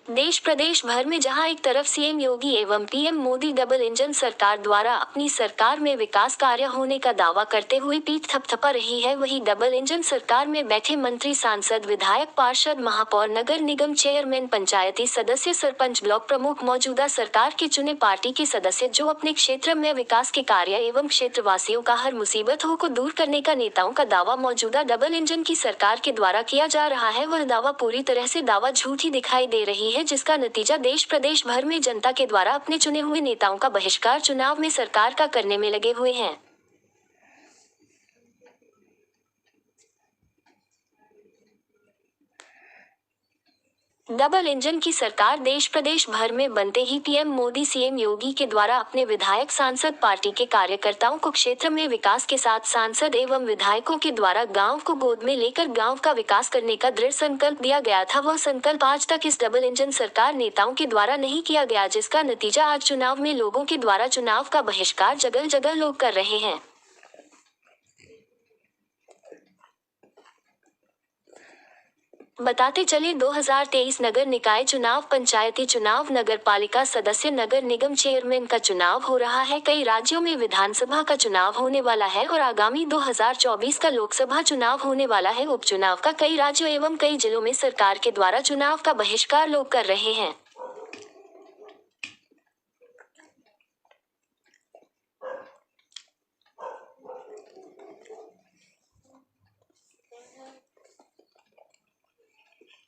देश प्रदेश भर में जहां एक तरफ सीएम योगी एवं पीएम मोदी डबल इंजन सरकार द्वारा अपनी सरकार में विकास कार्य होने का दावा करते हुए पीठ थपथपा रही है, वहीं डबल इंजन सरकार में बैठे मंत्री, सांसद, विधायक, पार्षद, महापौर, नगर निगम चेयरमैन, पंचायती सदस्य, सरपंच, ब्लॉक प्रमुख, मौजूदा सरकार के चुने पार्टी के सदस्य जो अपने क्षेत्र में विकास के कार्य एवं क्षेत्रवासियों का हर मुसीबतों को दूर करने का नेताओं का दावा मौजूदा डबल इंजन की सरकार के द्वारा किया जा रहा है, वह दावा पूरी तरह से दावा झूठी दिखाई दे रही है, जिसका नतीजा देश प्रदेश भर में जनता के द्वारा अपने चुने हुए नेताओं का बहिष्कार चुनाव में सरकार का करने में लगे हुए हैं। डबल इंजन की सरकार देश प्रदेश भर में बनते ही पीएम मोदी, सीएम योगी के द्वारा अपने विधायक, सांसद, पार्टी के कार्यकर्ताओं को क्षेत्र में विकास के साथ सांसद एवं विधायकों के द्वारा गांव को गोद में लेकर गांव का विकास करने का दृढ़ संकल्प दिया गया था, वह संकल्प आज तक इस डबल इंजन सरकार नेताओं के द्वारा नहीं किया गया, जिसका नतीजा आज चुनाव में लोगों के द्वारा चुनाव का बहिष्कार जगह जगह लोग कर रहे हैं। बताते चले 2023 नगर निकाय चुनाव, पंचायती चुनाव, नगर पालिका सदस्य, नगर निगम चेयरमैन का चुनाव हो रहा है। कई राज्यों में विधानसभा का चुनाव होने वाला है और आगामी 2024 का लोकसभा चुनाव होने वाला है। उपचुनाव का कई राज्यों एवं कई जिलों में सरकार के द्वारा चुनाव का बहिष्कार लोग कर रहे हैं।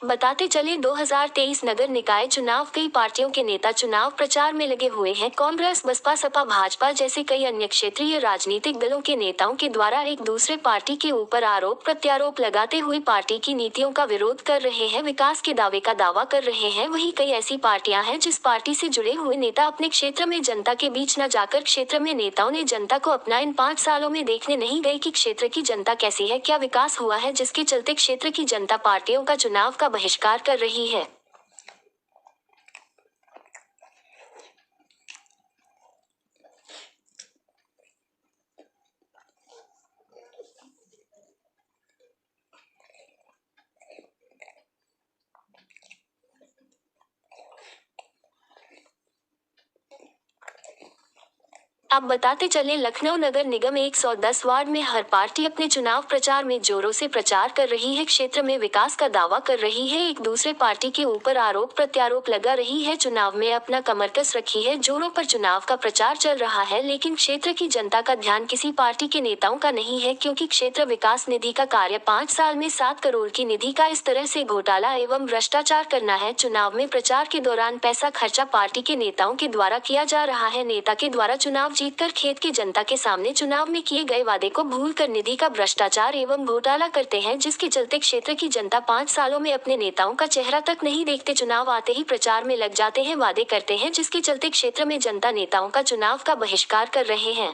बताते चले 2023 नगर निकाय चुनाव, कई पार्टियों के नेता चुनाव प्रचार में लगे हुए हैं। कांग्रेस, बसपा, सपा, भाजपा जैसे कई अन्य क्षेत्रीय राजनीतिक दलों के नेताओं के द्वारा एक दूसरे पार्टी के ऊपर आरोप प्रत्यारोप लगाते हुए पार्टी की नीतियों का विरोध कर रहे हैं, विकास के दावे का दावा कर रहे हैं। वहीं कई ऐसी पार्टियां हैं जिस पार्टी से जुड़े हुए नेता अपने क्षेत्र में जनता के बीच न जाकर क्षेत्र में नेताओं ने जनता को अपना इन 5 सालों में देखने नहीं गए कि क्षेत्र की जनता कैसी है, क्या विकास हुआ है, जिसके चलते क्षेत्र की जनता पार्टियों का चुनाव का बहिष्कार कर रही है। अब बताते चले लखनऊ नगर निगम 110 वार्ड में हर पार्टी अपने चुनाव प्रचार में जोरों से प्रचार कर रही है, क्षेत्र में विकास का दावा कर रही है, एक दूसरे पार्टी के ऊपर आरोप प्रत्यारोप लगा रही है, चुनाव में अपना कमर कस रखी है, जोरों पर चुनाव का प्रचार चल रहा है। लेकिन क्षेत्र की जनता का ध्यान किसी पार्टी के नेताओं का नहीं है, क्योंकि क्षेत्र विकास निधि का कार्य 5 साल में 7 करोड़ की निधि का इस तरह से घोटाला एवं भ्रष्टाचार करना है। चुनाव में प्रचार के दौरान पैसा खर्चा पार्टी के नेताओं के द्वारा किया जा रहा है। नेता के द्वारा चुनाव जीतकर खेत की जनता के सामने चुनाव में किए गए वादे को भूलकर निधि का भ्रष्टाचार एवं घोटाला करते हैं, जिसके चलते क्षेत्र की जनता 5 सालों में अपने नेताओं का चेहरा तक नहीं देखते, चुनाव आते ही प्रचार में लग जाते हैं, वादे करते हैं, जिसके चलते क्षेत्र में जनता नेताओं का चुनाव का बहिष्कार कर रहे हैं।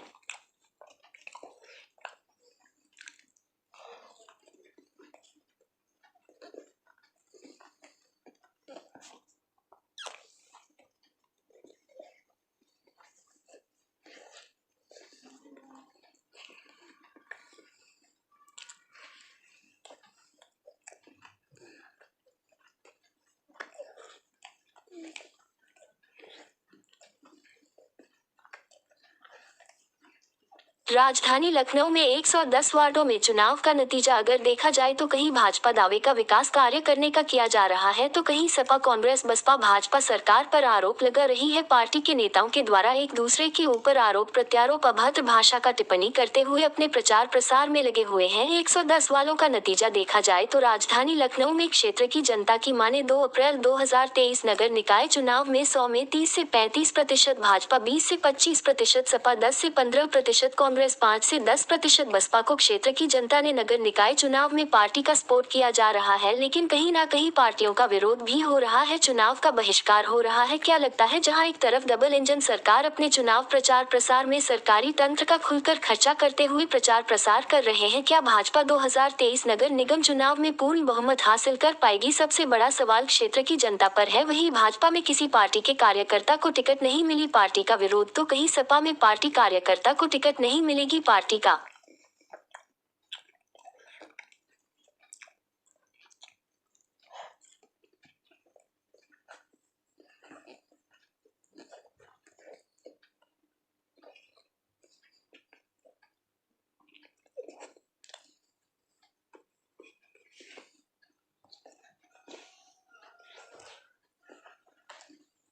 राजधानी लखनऊ में 110 वार्डों में चुनाव का नतीजा अगर देखा जाए तो कहीं भाजपा दावे का विकास कार्य करने का किया जा रहा है, तो कहीं सपा, कांग्रेस, बसपा, भाजपा सरकार पर आरोप लगा रही है। पार्टी के नेताओं के द्वारा एक दूसरे के ऊपर आरोप प्रत्यारोप, अभद्र भाषा का टिप्पणी करते हुए अपने प्रचार प्रसार में लगे हुए हैं। 110 वालों का नतीजा देखा जाए तो राजधानी लखनऊ में क्षेत्र की जनता की माने 2 अप्रैल 2023 नगर निकाय चुनाव में 100 में 30 से 35%, भाजपा 20 से 25%, सपा 10 से 15%, कांग्रेस 5 से 10%, बसपा को क्षेत्र की जनता ने नगर निकाय चुनाव में पार्टी का सपोर्ट किया जा रहा है, लेकिन कहीं ना कहीं पार्टियों का विरोध भी हो रहा है, चुनाव का बहिष्कार हो रहा है। क्या लगता है, जहां एक तरफ डबल इंजन सरकार अपने चुनाव प्रचार प्रसार में सरकारी तंत्र का खुलकर खर्चा करते हुए प्रचार प्रसार कर रहे हैं, क्या भाजपा 2023 नगर निगम चुनाव में पूर्ण बहुमत हासिल कर पाएगी? सबसे बड़ा सवाल क्षेत्र की जनता पर है। वहीं भाजपा में किसी पार्टी के कार्यकर्ता को टिकट नहीं मिली, पार्टी का विरोध, तो कहीं सपा में पार्टी कार्यकर्ता को टिकट नहीं मिलेगी, पार्टी का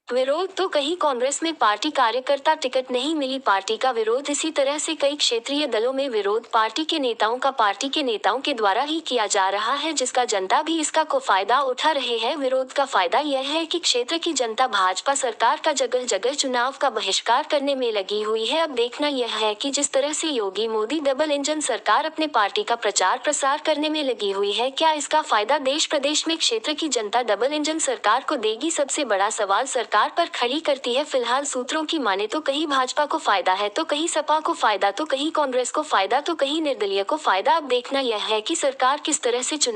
विरोध तो कहीं कांग्रेस में पार्टी कार्यकर्ता टिकट नहीं मिली, पार्टी का विरोध। इसी तरह से कई क्षेत्रीय दलों में विरोध पार्टी के नेताओं के द्वारा ही किया जा रहा है, जिसका जनता भी इसका को फायदा उठा रहे हैं। विरोध का फायदा यह है कि क्षेत्र की जनता भाजपा सरकार का जगह जगह चुनाव का बहिष्कार करने में लगी हुई है। अब देखना यह है कि जिस तरह से योगी मोदी डबल इंजन सरकार अपने पार्टी का प्रचार प्रसार करने में लगी हुई है, क्या इसका फायदा देश प्रदेश में क्षेत्र की जनता डबल इंजन सरकार को देगी? सबसे बड़ा सवाल सरकार पर खड़ी करती है। फिलहाल सूत्रों की माने तो कहीं भाजपा को फायदा है, तो कहीं सपा को फायदा, तो कहीं कांग्रेस को फायदा, तो कहीं निर्दलीय को फायदा। अब देखना यह है कि सरकार किस तरह से